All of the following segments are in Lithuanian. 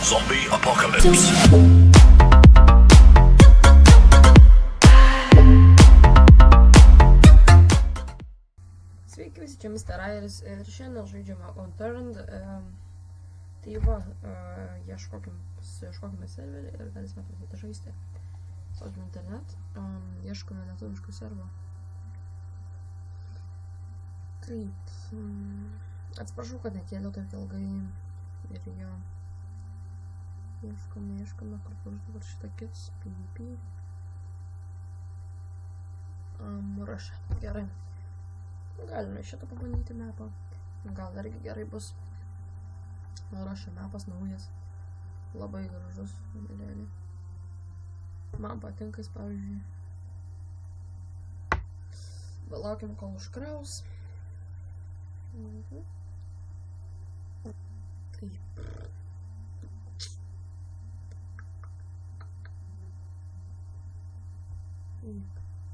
Zombie apocalypse. Sveiki visi, čia Mr. Airis ir šiandien žaidžiame Unturned. Tai va, ieškokime serverį ir galėsime pradėti žaisti. Spausdžiame internet, ieškome lietuviškų serverų. Taip, atsiprašau, kad nekėliau taip ilgai ir jo. Ieškome, kur dabar šitą kits, PvP. Russia, gerai. Galime šitą pabandyti mapą. Gal irgi gerai bus. Russia mapas naujas. Labai gražus, realiai. Man patinka jis, pavyzdžiui. Palaukim, kol užkraus. Taip.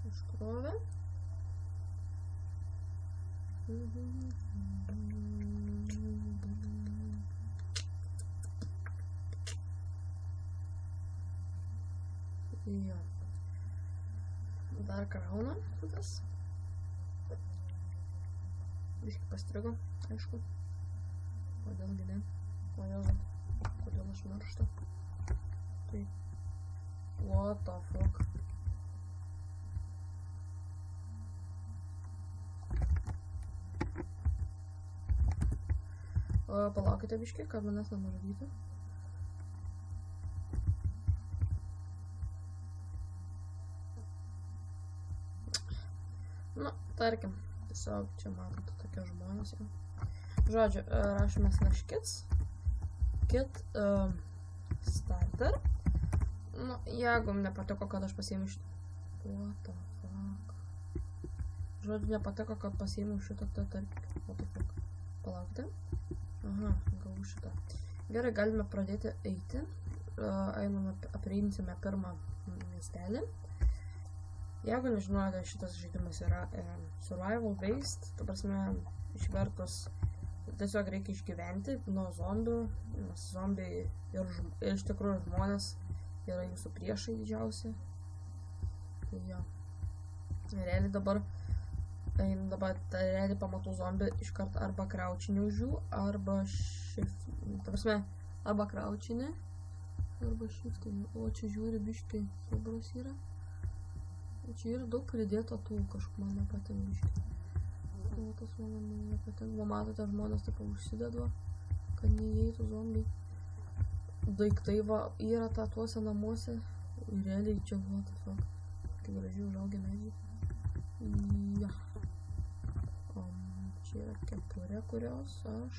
Užkrovė. Jo. Dar krauna tas. Biškai pastrigo, aišku. Kodėlgi ne? Kodėl aš mirštu? Tai. What the fuck? Palaukite biškai, kad manęs nenužudytų. Nu, tarkim, tiesiog čia matote tokie žmonės jau. Žodžiu, rašome /kits, kit starter. Nu, jeigu nepatiko, kad aš pasiėmiau šitą. What the fuck? Žodžiu, nepatiko, kad pasiėmiau šitą, tarkim. What the fuck? Palaukite. Aha, galvu šitą. Gerai, galime pradėti eiti. Einame, apriimsime pirmą miestelį. Jeigu nežinote, šitas žaidimas yra survival based, ta prasme, išvertus, tiesiog reikia išgyventi nuo zombių, nes zombiai ir iš tikrųjų žmonės yra jūsų priešai didžiausi. Tai jo. Realiai dabar realiai pamatau zombį iškart arba kraučinį už jų, arba shift, ta prasme, arba kraučinį, arba shiftinį. O čia žiūri biškai, subras yra. O čia yra daug pridėta tų, kažkaip man nepatinka biškai. O tas man nepatinka. Va, matote, žmonės taip užsidedu, kad neįeitų zombiai. Daiktai va yra tuose namuose. Realiai čia, what the fuck. Kai gražiai užaugę medžiai. Ja. Čia yra kepurė, kurios aš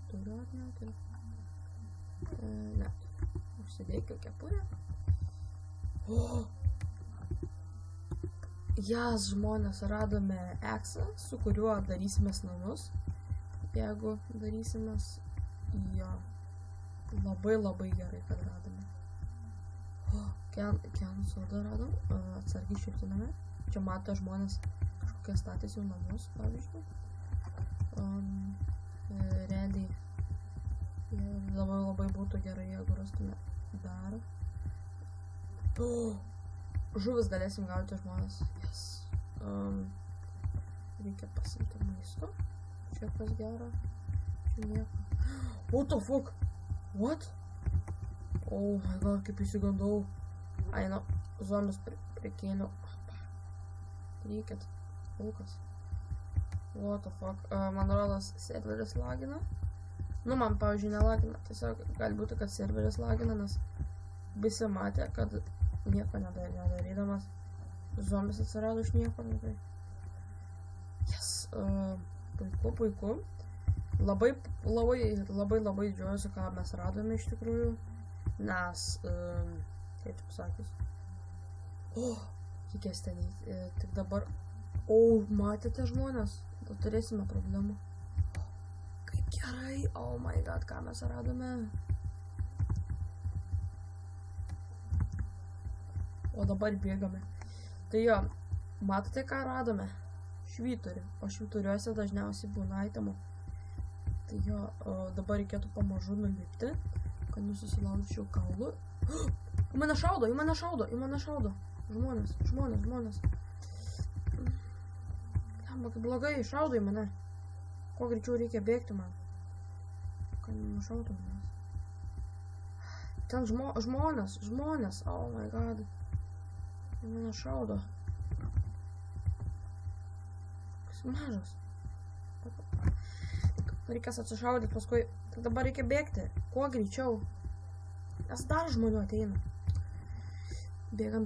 turiu ar neturiu. Ne. Užsidėkiu kepurę. Jas žmonės radome eksą, su kuriuo darysimės namus. Jeigu darysimės, jo. Labai gerai, kad radome. Sodą radom. Atsargiai šiftiname. Čia mato žmonės kažkokie statys jau namus, pavyzdžiui. Realiai labai būtų gerai, jeigu rastume dar. Žuvis galėsim gauti žmonės. Yes. Reikia pasimti maisto. Čia kas gero. Čia nieko. What the fuck? What? Oh my god, kaip įsigandau. Aino, zombius prikėliau. Reikėt. Laukas. What the fuck? Man rodos, serveris lagina. Nu, man, pavyzdžiui, nelagina. Tiesiog gali būti, kad serveris lagina, nes visi matė, kad nieko nedarydamas zombis atsirado iš nieko. Yes. Puiku. Labai džiaugiuosi, ką mes radome iš tikrųjų. Nes, kaip čia pasakys. Reikės ten eiti. Tik dabar. Matėte žmonės? Turėsime problemų. Kaip gerai. Oh my god, ką mes radome. O dabar bėgame. Tai jo, matote, ką radome? Švyturį. O švyturiuose dažniausiai būna itemų. Tai jo, dabar reikėtų pamažu nulipti, kad nesusilaužčiau kaulų. Į mane šaudo. Žmonės. Lemba, kaip blogai, šaudo į mane. Kuo greičiau reikia bėgti man. Kad nenušaudo manęs. Ten žmonės. Oh my god. Į mane šaudo. Kas mažas. Reikės atsišaudyti, paskui dabar reikia bėgti. Kuo greičiau. Nes dar žmonių ateina. Bėgam.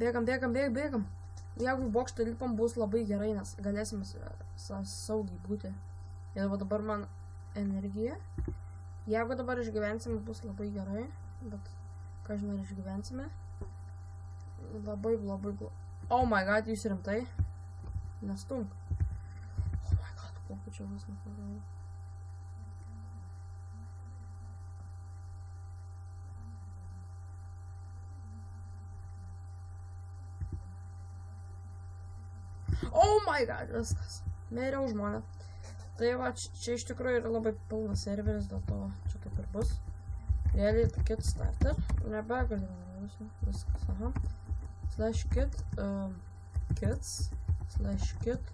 Jeigu į bokštą lipam, bus labai gerai, nes galėsim saugiai būti. Ir va dabar man energija. Jeigu dabar išgyvensime, bus labai gerai. Bet, ką žinai, išgyvensime. Labai. Oh my god, jūs rimtai? Nestunk. Oh my god, kokį čia viską padarė. Oh my god, viskas. Mėriau žmonę. Tai va, čia iš tikrųjų yra labai pilnas serveris, dėl to čia taip ir bus. Realiai kit starter. Nebegaliu naujausiu. Viskas, aha. /kit kits /kit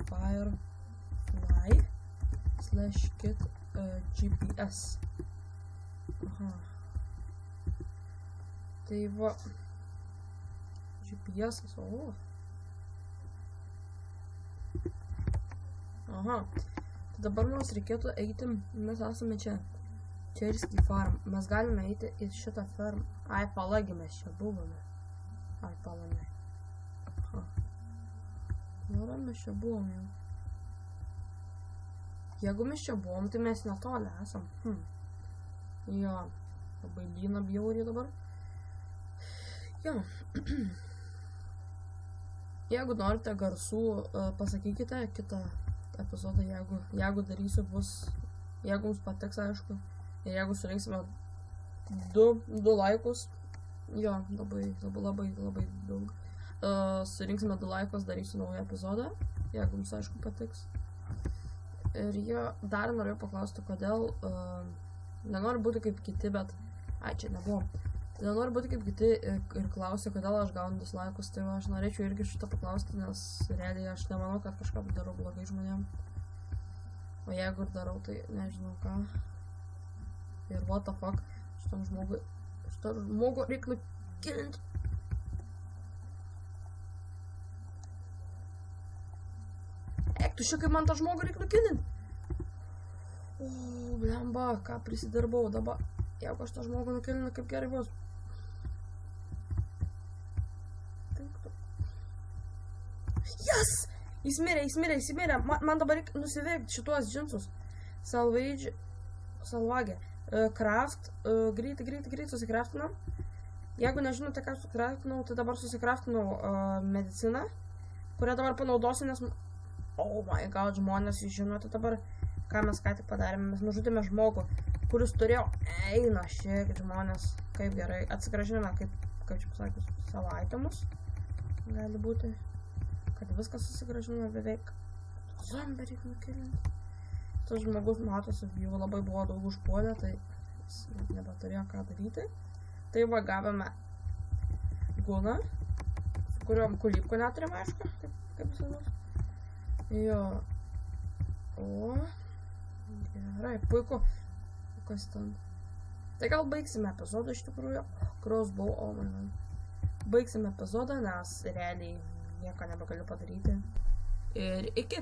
firefly /kit GPS. Aha. Tai va. GPS, o. Aha, tai dabar mums reikėtų eiti, mes esame čia, Cherry Farm, mes galime eiti į šitą fermą. Ai, palagi, mes čia buvome. Ai, palame. Aha. Nora, mes čia buvom jau. Jeigu mes čia buvom, tai mes netoli esam. Jo, labai lyna bjauriai dabar. Jo. Jeigu norite garsų, pasakykite kitą epizodą, jeigu darysiu, bus, jeigu mums patiks, aišku, ir jeigu surinksime 2 laikus, jo, labai daug, surinksime 2 laikus, darysiu naują epizodą, jeigu mums, aišku, patiks. Ir jo, dar norėjau paklausti, kodėl, nenoriu būti kaip kiti, bet, čia nebuvom. Nenoriu būti kaip kiti ir klausia, kodėl aš gaunu dislaikus, tai aš norėčiau irgi šitą paklausti, nes realiai aš nemanau, kad kažką darau blogai žmonėm. O jeigu ir darau, tai nežinau ką. Ir what the fuck, šitą žmogų reikia nukilinti. Tu šiek kaip man tą žmogų reikia nukilinti. O, blemba, ką prisidarbau dabar. Jeigu aš tą žmogų nukilinu, kaip gerai bus. Yes! Jis mirė. Man dabar reikia nusiveikti šituos džinsus. Salvage. Craft. Greitai susikraftinam. Jeigu nežinote, ką susikraftinau, tai dabar susikraftinau mediciną, kurią dabar panaudosiu, nes... Oh my god, žmonės, jūs žinote dabar, ką mes ką tik padarėme. Mes nužudėme žmogų, kuris turėjo... Eina šiek žmonės. Kaip gerai. Atsigražiname, kaip čia pasakius, savo itemus. Gali būti. Kad viskas susigražinome beveik. Zombį reikia nukilinti. Tas žmogus matosi, jų labai buvo daug užpuolę, tai jis nebeturėjo ką daryti. Tai va, gavome guną, su kuriuom kulipko neturime, aišku, kaip visada. Jo. O. Gerai, puiku. Kas ten? Tai gal baigsime epizodą iš tikrųjų. Crossbow, oh my god. Baigsime epizodą, nes realiai nieko nebegaliu padaryti. Ir iki.